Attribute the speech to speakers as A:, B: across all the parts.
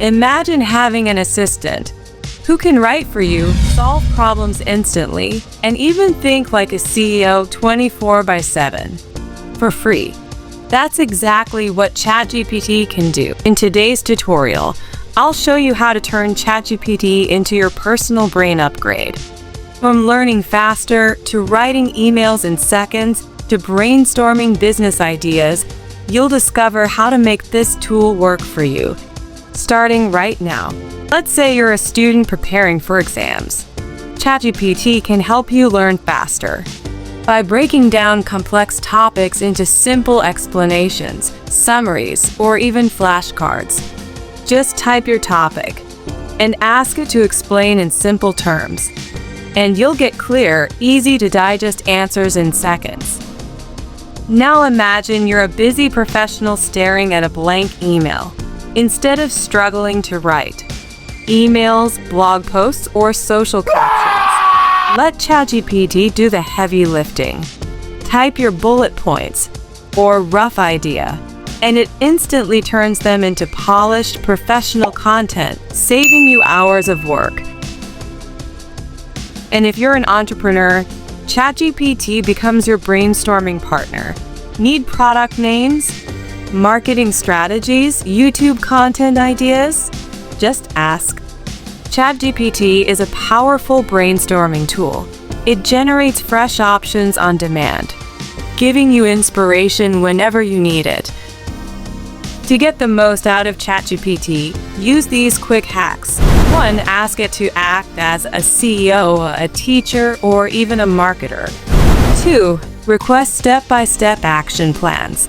A: Imagine having an assistant who can write for you, solve problems instantly, and even think like a CEO 24/7 for free. That's exactly what ChatGPT can do. In today's tutorial, I'll show you how to turn ChatGPT into your personal brain upgrade. From learning faster, to writing emails in seconds, to brainstorming business ideas, you'll discover how to make this tool work for you, starting right now. Let's say you're a student preparing for exams. ChatGPT can help you learn faster by breaking down complex topics into simple explanations, summaries, or even flashcards. Just type your topic and ask it to explain in simple terms, and you'll get clear, easy-to-digest answers in seconds. Now imagine you're a busy professional staring at a blank email. Instead of struggling to write emails, blog posts, or social captions, let ChatGPT do the heavy lifting. Type your bullet points or rough idea, and it instantly turns them into polished, professional content, saving you hours of work. And if you're an entrepreneur, ChatGPT becomes your brainstorming partner. Need product names, marketing strategies, YouTube content ideas? Just ask. ChatGPT is a powerful brainstorming tool. It generates fresh options on demand, giving you inspiration whenever you need it. To get the most out of ChatGPT, use these quick hacks. 1. Ask it to act as a CEO, a teacher, or even a marketer. 2. Request step-by-step action plans.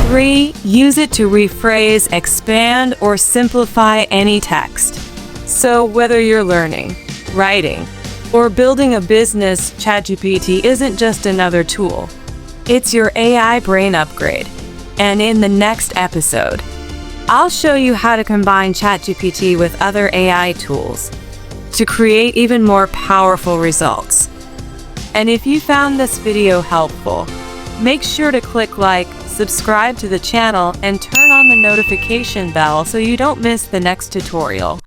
A: 3. Use it to rephrase, expand, or simplify any text. So whether you're learning, writing, or building a business, ChatGPT isn't just another tool. It's your AI brain upgrade. And in the next episode, I'll show you how to combine ChatGPT with other AI tools to create even more powerful results. And if you found this video helpful, make sure to click like, subscribe to the channel, and turn on the notification bell so you don't miss the next tutorial.